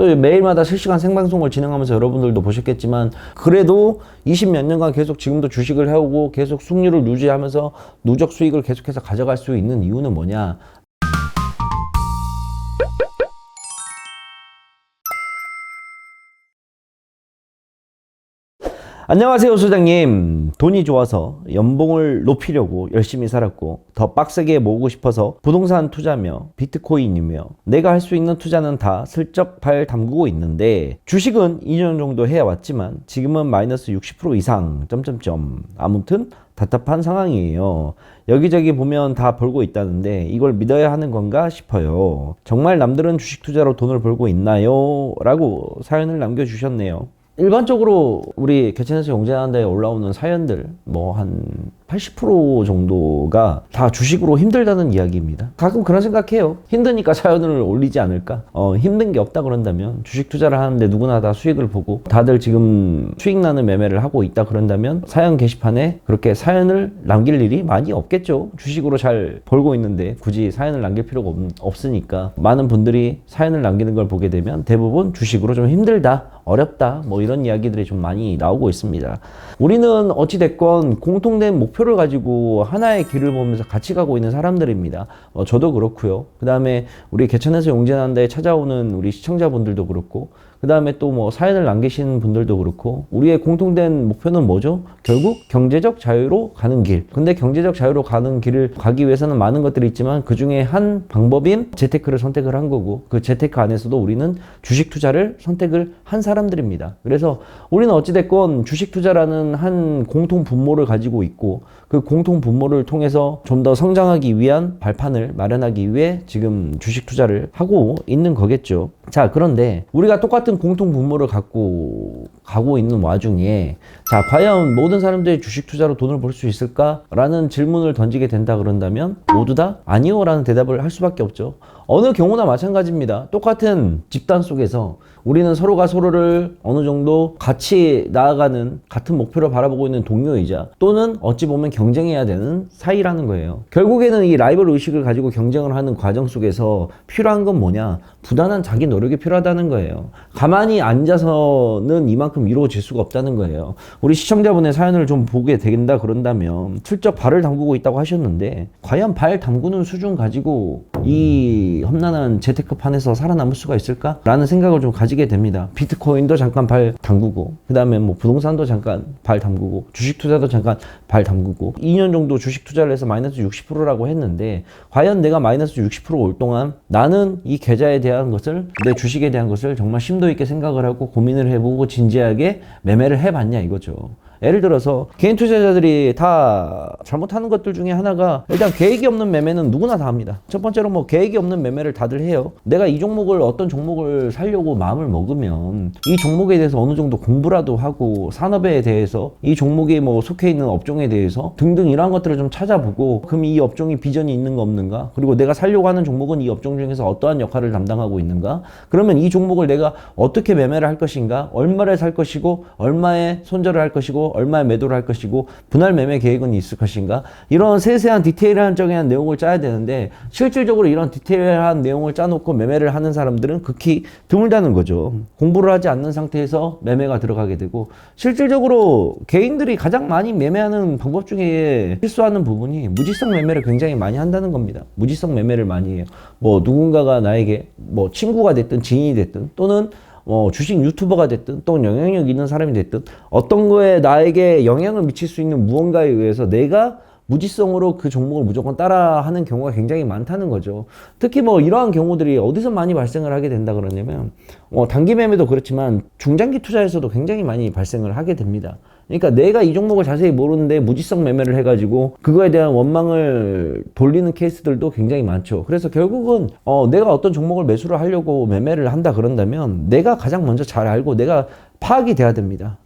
또 매일마다 실시간 생방송을 진행하면서 여러분들도 보셨겠지만 그래도 20몇 년간 계속 지금도 주식을 해오고 계속 수익률을 유지하면서 누적 수익을 계속해서 가져갈 수 있는 이유는 뭐냐? 안녕하세요, 소장님. 돈이 좋아서 연봉을 높이려고 열심히 살았고 더 빡세게 모으고 싶어서 부동산 투자며 비트코인이며 내가 할 수 있는 투자는 다 슬쩍 발 담그고 있는데 주식은 2년 정도 해왔지만 지금은 마이너스 60% 이상 아무튼 답답한 상황이에요. 여기저기 보면 다 벌고 있다는데 이걸 믿어야 하는 건가 싶어요. 정말 남들은 주식 투자로 돈을 벌고 있나요? 라고 사연을 남겨주셨네요. 일반적으로 우리 개천에서 용재하는 데 올라오는 사연들 뭐 한 80% 정도가 다 주식으로 힘들다는 이야기입니다. 가끔 그런 생각해요. 힘드니까 사연을 올리지 않을까? 힘든 게 없다 그런다면 주식 투자를 하는데 누구나 다 수익을 보고 다들 지금 수익 나는 매매를 하고 있다 그런다면 사연 게시판에 그렇게 사연을 남길 일이 많이 없겠죠. 주식으로 잘 벌고 있는데 굳이 사연을 남길 필요가 없으니까 많은 분들이 사연을 남기는 걸 보게 되면 대부분 주식으로 좀 힘들다, 어렵다 뭐 이런 이야기들이 좀 많이 나오고 있습니다. 우리는 어찌됐건 공통된 목표를 가지고 하나의 길을 보면서 같이 가고 있는 사람들입니다. 저도 그렇고요. 그 다음에 우리 개천에서 용재하는 데 찾아오는 우리 시청자분들도 그렇고 그 다음에 또 뭐 사연을 남기시는 분들도 그렇고 우리의 공통된 목표는 뭐죠? 결국 경제적 자유로 가는 길. 근데 경제적 자유로 가는 길을 가기 위해서는 많은 것들이 있지만 그 중에 한 방법인 재테크를 선택을 한 거고 그 재테크 안에서도 우리는 주식 투자를 선택을 한 사람들입니다. 그래서 우리는 어찌됐건 주식 투자라는 한 공통 분모를 가지고 있고 그 공통 분모를 통해서 좀 더 성장하기 위한 발판을 마련하기 위해 지금 주식 투자를 하고 있는 거겠죠. 자, 그런데 우리가 똑같은 공통 분모를 갖고 가고 있는 와중에 자, 과연 모든 사람들이 주식 투자로 돈을 벌 수 있을까? 라는 질문을 던지게 된다 그런다면 모두 다 아니요 라는 대답을 할 수밖에 없죠. 어느 경우나 마찬가지입니다. 똑같은 집단 속에서 우리는 서로가 서로를 어느 정도 같이 나아가는 같은 목표를 바라보고 있는 동료이자 또는 어찌 보면 경쟁해야 되는 사이라는 거예요. 결국에는 이 라이벌 의식을 가지고 경쟁을 하는 과정 속에서 필요한 건 뭐냐? 부단한 자기 노력이 필요하다는 거예요. 가만히 앉아서는 이만큼 이루어질 수가 없다는 거예요. 우리 시청자분의 사연을 좀 보게 된다 그런다면 슬쩍 발을 담그고 있다고 하셨는데 과연 발 담그는 수준 가지고 이 험난한 재테크판에서 살아남을 수가 있을까? 라는 생각을 좀 가지게 됩니다. 비트코인도 잠깐 발 담그고 그 다음에 뭐 부동산도 잠깐 발 담그고 주식 투자도 잠깐 발 담그고 2년 정도 주식 투자를 해서 마이너스 60%라고 했는데 과연 내가 마이너스 60%올 동안 나는 이 계좌에 대한 것을 내 주식에 대한 것을 정말 심도 있게 생각을 하고 고민을 해보고 진지하게 매매를 해봤냐 이거죠. 예를 들어서 개인 투자자들이 다 잘못하는 것들 중에 하나가 일단 계획이 없는 매매는 누구나 다 합니다. 첫 번째로 뭐 계획이 없는 매매를 다들 해요. 내가 이 종목을 어떤 종목을 사려고 마음을 먹으면 이 종목에 대해서 어느 정도 공부라도 하고 산업에 대해서 이 종목이 뭐 속해 있는 업종에 대해서 등등 이러한 것들을 좀 찾아보고 그럼 이 업종이 비전이 있는 거 없는가? 그리고 내가 사려고 하는 종목은 이 업종 중에서 어떠한 역할을 담당하고 있는가? 그러면 이 종목을 내가 어떻게 매매를 할 것인가? 얼마를 살 것이고 얼마에 손절을 할 것이고 얼마에 매도를 할 것이고 분할 매매 계획은 있을 것인가 이런 세세한 디테일한 적인 내용을 짜야 되는데 실질적으로 이런 디테일한 내용을 짜놓고 매매를 하는 사람들은 극히 드물다는 거죠. 공부를 하지 않는 상태에서 매매가 들어가게 되고 실질적으로 개인들이 가장 많이 매매하는 방법 중에 실수하는 부분이 무지성 매매를 굉장히 많이 한다는 겁니다. 무지성 매매를 많이 해요. 뭐 누군가가 나에게 뭐 친구가 됐든 지인이 됐든 또는 주식 유튜버가 됐든 또 영향력 있는 사람이 됐든 어떤 거에 나에게 영향을 미칠 수 있는 무언가에 의해서 내가 무지성으로 그 종목을 무조건 따라하는 경우가 굉장히 많다는 거죠. 특히 뭐 이러한 경우들이 어디서 많이 발생을 하게 된다 그러냐면 단기 매매도 그렇지만 중장기 투자에서도 굉장히 많이 발생을 하게 됩니다. 그러니까 내가 이 종목을 자세히 모르는데 무지성 매매를 해가지고 그거에 대한 원망을 돌리는 케이스들도 굉장히 많죠. 그래서 결국은 내가 어떤 종목을 매수를 하려고 매매를 한다 그런다면 내가 가장 먼저 잘 알고 내가 파악이 돼야 됩니다.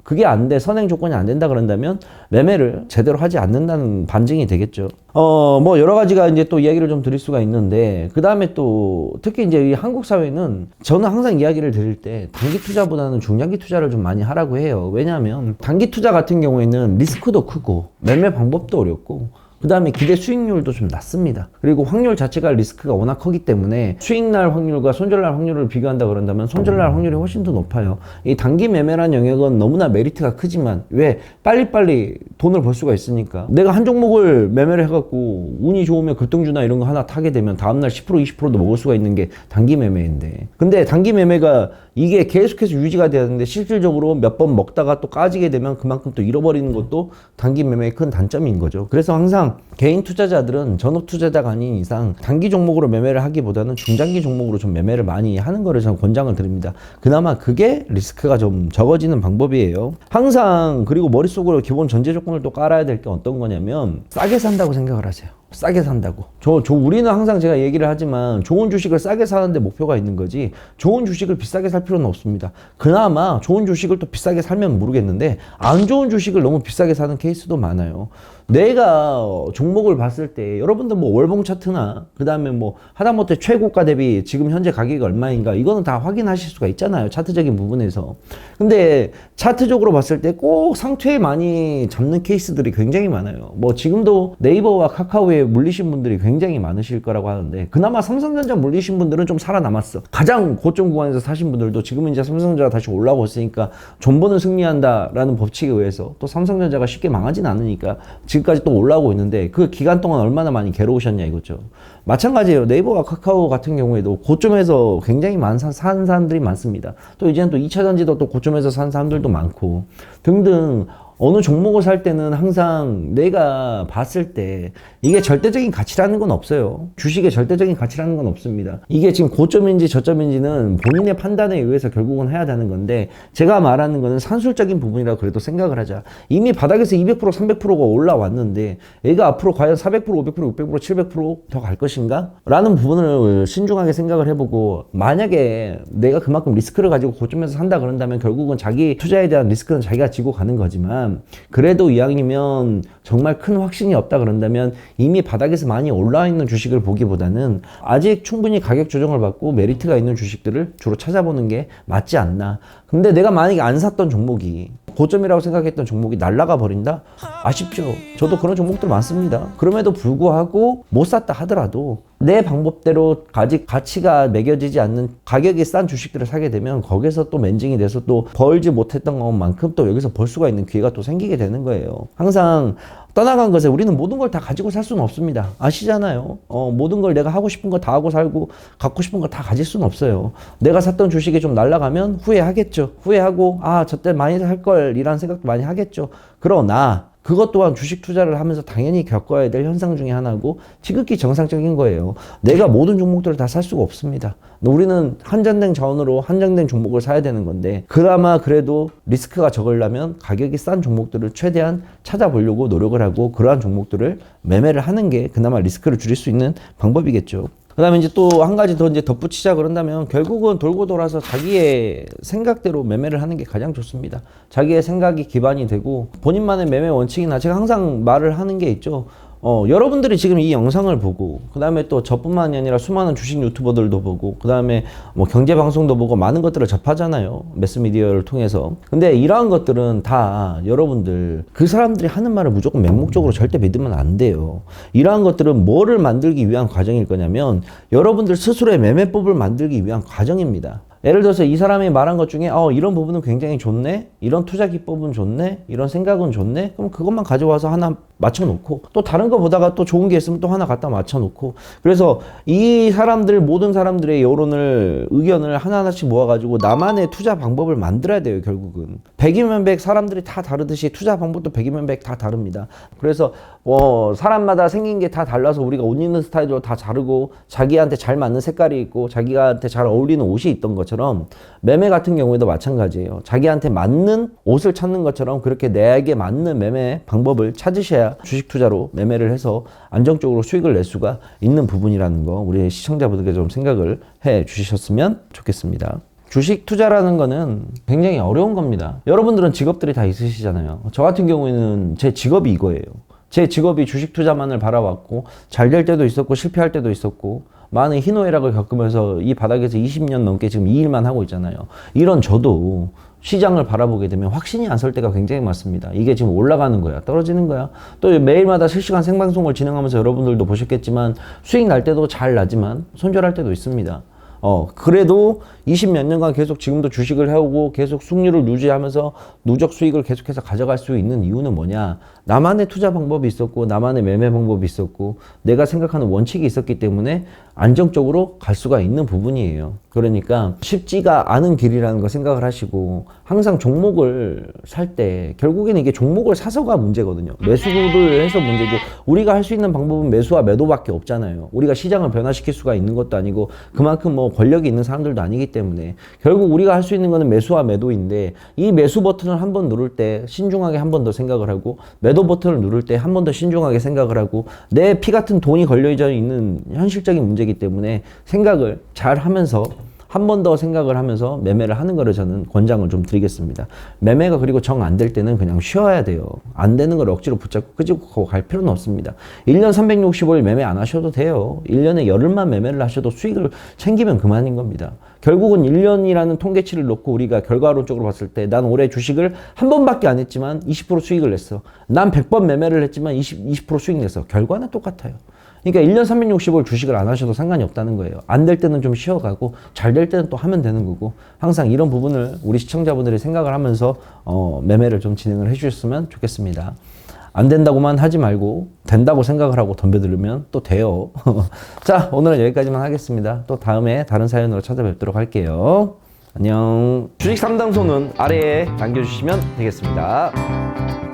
그게 안 돼, 선행 조건이 안 된다 그런다면 매매를 제대로 하지 않는다는 반증이 되겠죠. 뭐 여러 가지가 이제 또 이야기를 좀 드릴 수가 있는데, 그 다음에 또 특히 이제 이 한국 사회는 저는 항상 이야기를 드릴 때 단기 투자보다는 중장기 투자를 좀 많이 하라고 해요. 왜냐하면 단기 투자 같은 경우에는 리스크도 크고 매매 방법도 어렵고 그 다음에 기대 수익률도 좀 낮습니다. 그리고 확률 자체가 리스크가 워낙 크기 때문에 수익날 확률과 손절날 확률을 비교한다 그런다면 손절날 확률이 훨씬 더 높아요. 이 단기 매매란 영역은 너무나 메리트가 크지만 왜 빨리빨리 돈을 벌 수가 있으니까 내가 한 종목을 매매를 해갖고 운이 좋으면 급등주나 이런 거 하나 타게 되면 다음날 10% 20%도 먹을 수가 있는 게 단기 매매인데, 근데 단기 매매가 이게 계속해서 유지가 돼야 되는데 실질적으로 몇 번 먹다가 또 까지게 되면 그만큼 또 잃어버리는 것도 단기 매매의 큰 단점인 거죠. 그래서 항상 개인 투자자들은 전업 투자자가 아닌 이상 단기 종목으로 매매를 하기보다는 중장기 종목으로 좀 매매를 많이 하는 거를 저는 권장을 드립니다. 그나마 그게 리스크가 좀 적어지는 방법이에요. 항상 그리고 머릿속으로 기본 전제 조건을 또 깔아야 될 게 어떤 거냐면 싸게 산다고 생각을 하세요. 싸게 산다고. 우리는 항상 제가 얘기를 하지만 좋은 주식을 싸게 사는데 목표가 있는 거지 좋은 주식을 비싸게 살 필요는 없습니다. 그나마 좋은 주식을 또 비싸게 살면 모르겠는데 안 좋은 주식을 너무 비싸게 사는 케이스도 많아요. 내가 종목을 봤을 때 여러분들 뭐 월봉 차트나 그 다음에 뭐 하다못해 최고가 대비 지금 현재 가격이 얼마인가 이거는 다 확인하실 수가 있잖아요. 차트적인 부분에서. 근데 차트적으로 봤을 때 꼭 상투에 많이 잡는 케이스들이 굉장히 많아요. 뭐 지금도 네이버와 카카오에 물리신 분들이 굉장히 많으실 거라고 하는데 그나마 삼성전자 물리신 분들은 좀 살아남았어. 가장 고점 구간에서 사신 분들도 지금은 이제 삼성전자가 다시 올라오고 있으니까 존버는 승리한다라는 법칙에 의해서 또 삼성전자가 쉽게 망하진 않으니까 지금까지 또 올라오고 있는데 그 기간 동안 얼마나 많이 괴로우셨냐 이거죠. 마찬가지예요. 네이버와 카카오 같은 경우에도 고점에서 굉장히 산 사람들이 많습니다. 또 이제는 또 2차전지도 또 고점에서 산 사람들도 많고 등등. 어느 종목을 살 때는 항상 내가 봤을 때 이게 절대적인 가치라는 건 없어요. 주식의 절대적인 가치라는 건 없습니다. 이게 지금 고점인지 저점인지는 본인의 판단에 의해서 결국은 해야 되는 건데 제가 말하는 거는 산술적인 부분이라고 그래도 생각을 하자. 이미 바닥에서 200% 300%가 올라왔는데 얘가 앞으로 과연 400% 500% 600% 700% 더 갈 것인가? 라는 부분을 신중하게 생각을 해보고 만약에 내가 그만큼 리스크를 가지고 고점에서 산다 그런다면 결국은 자기 투자에 대한 리스크는 자기가 지고 가는 거지만 그래도 이왕이면 정말 큰 확신이 없다 그런다면 이미 바닥에서 많이 올라와 있는 주식을 보기보다는 아직 충분히 가격 조정을 받고 메리트가 있는 주식들을 주로 찾아보는 게 맞지 않나. 근데 내가 만약에 안 샀던 종목이 고점이라고 생각했던 종목이 날아가 버린다? 아쉽죠. 저도 그런 종목들 많습니다. 그럼에도 불구하고 못 샀다 하더라도 내 방법대로 아직 가치가 매겨지지 않는 가격이 싼 주식들을 사게 되면 거기서 또 맨징이 돼서 또 벌지 못했던 것만큼 또 여기서 벌 수가 있는 기회가 또 생기게 되는 거예요. 항상 떠나간 것에 우리는 모든 걸 다 가지고 살 수는 없습니다. 아시잖아요. 모든 걸 내가 하고 싶은 거 다 하고 살고 갖고 싶은 거 다 가질 수는 없어요. 내가 샀던 주식이 좀 날아가면 후회하겠죠. 후회하고 저때 많이 살 걸 이라는 생각도 많이 하겠죠. 그러나 그것 또한 주식 투자를 하면서 당연히 겪어야 될 현상 중에 하나고 지극히 정상적인 거예요. 내가 모든 종목들을 다 살 수가 없습니다. 우리는 한정된 자원으로 한정된 종목을 사야 되는 건데 그나마 그래도 리스크가 적으려면 가격이 싼 종목들을 최대한 찾아보려고 노력을 하고 그러한 종목들을 매매를 하는 게 그나마 리스크를 줄일 수 있는 방법이겠죠. 그 다음에 이제 또 한 가지 더 이제 덧붙이자 그런다면 결국은 돌고 돌아서 자기의 생각대로 매매를 하는 게 가장 좋습니다. 자기의 생각이 기반이 되고 본인만의 매매 원칙이나 제가 항상 말을 하는 게 있죠. 여러분들이 지금 이 영상을 보고 그 다음에 또 저뿐만이 아니라 수많은 주식 유튜버들도 보고 그 다음에 뭐 경제방송도 보고 많은 것들을 접하잖아요. 매스미디어를 통해서. 근데 이러한 것들은 다 여러분들 그 사람들이 하는 말을 무조건 맹목적으로 절대 믿으면 안 돼요. 이러한 것들은 뭐를 만들기 위한 과정일 거냐면 여러분들 스스로의 매매법을 만들기 위한 과정입니다. 예를 들어서 이 사람이 말한 것 중에 이런 부분은 굉장히 좋네, 이런 투자 기법은 좋네, 이런 생각은 좋네, 그럼 그것만 가져와서 하나 맞춰놓고 또 다른 거 보다가 또 좋은 게 있으면 또 하나 갖다 맞춰놓고 그래서 이 사람들 모든 사람들의 여론을 의견을 하나하나씩 모아가지고 나만의 투자 방법을 만들어야 돼요. 결국은 100이면 100 사람들이 다 다르듯이 투자 방법도 100이면 100 다 다릅니다. 그래서 사람마다 생긴 게 다 달라서 우리가 옷 입는 스타일도 다 다르고 자기한테 잘 맞는 색깔이 있고 자기한테 잘 어울리는 옷이 있던 것처럼 매매 같은 경우에도 마찬가지예요. 자기한테 맞는 옷을 찾는 것처럼 그렇게 내게 맞는 매매 방법을 찾으셔야 주식 투자로 매매를 해서 안정적으로 수익을 낼 수가 있는 부분이라는 거 우리 시청자분들께 좀 생각을 해 주셨으면 좋겠습니다. 주식 투자라는 거는 굉장히 어려운 겁니다. 여러분들은 직업들이 다 있으시잖아요. 저 같은 경우에는 제 직업이 이거예요. 제 직업이 주식 투자만을 바라왔고 잘 될 때도 있었고 실패할 때도 있었고 많은 희노애락을 겪으면서 이 바닥에서 20년 넘게 지금 이 일만 하고 있잖아요. 이런 저도 시장을 바라보게 되면 확신이 안 설 때가 굉장히 많습니다. 이게 지금 올라가는 거야, 떨어지는 거야. 또 매일마다 실시간 생방송을 진행하면서 여러분들도 보셨겠지만 수익 날 때도 잘 나지만 손절할 때도 있습니다. 그래도 20 몇 년간 계속 지금도 주식을 해오고 계속 수익률을 유지하면서 누적 수익을 계속해서 가져갈 수 있는 이유는 뭐냐? 나만의 투자 방법이 있었고, 나만의 매매 방법이 있었고, 내가 생각하는 원칙이 있었기 때문에 안정적으로 갈 수가 있는 부분이에요. 그러니까 쉽지가 않은 길이라는 거 생각을 하시고, 항상 종목을 살 때 결국에는 이게 종목을 사서가 문제거든요. 매수를 해서 문제고, 우리가 할 수 있는 방법은 매수와 매도밖에 없잖아요. 우리가 시장을 변화시킬 수가 있는 것도 아니고, 그만큼 뭐 권력이 있는 사람들도 아니기 때문에 결국 우리가 할 수 있는 거는 매수와 매도인데, 이 매수 버튼을 한번 누를 때 신중하게 한 번 더 생각을 하고, 매도 버튼을 누를 때 한 번 더 신중하게 생각을 하고, 내 피 같은 돈이 걸려져 있는 현실적인 문제이기 때문에 생각을 잘 하면서 한 번 더 생각을 하면서 매매를 하는 거를 저는 권장을 좀 드리겠습니다. 매매가 그리고 정 안 될 때는 그냥 쉬어야 돼요. 안 되는 걸 억지로 붙잡고 끄집고 갈 필요는 없습니다. 1년 365일 매매 안 하셔도 돼요. 1년에 열흘만 매매를 하셔도 수익을 챙기면 그만인 겁니다. 결국은 1년이라는 통계치를 놓고 우리가 결과론적으로 봤을 때 난 올해 주식을 한 번밖에 안 했지만 20% 수익을 냈어. 난 100번 매매를 했지만 20% 수익 냈어. 결과는 똑같아요. 그러니까 1년 365일 주식을 안 하셔도 상관이 없다는 거예요. 안 될 때는 좀 쉬어가고 잘 될 때는 또 하면 되는 거고, 항상 이런 부분을 우리 시청자분들이 생각을 하면서 매매를 좀 진행을 해주셨으면 좋겠습니다. 안 된다고만 하지 말고 된다고 생각을 하고 덤벼들면 또 돼요. 자, 오늘은 여기까지만 하겠습니다. 또 다음에 다른 사연으로 찾아뵙도록 할게요. 안녕. 주식 상담소는 아래에 남겨주시면 되겠습니다.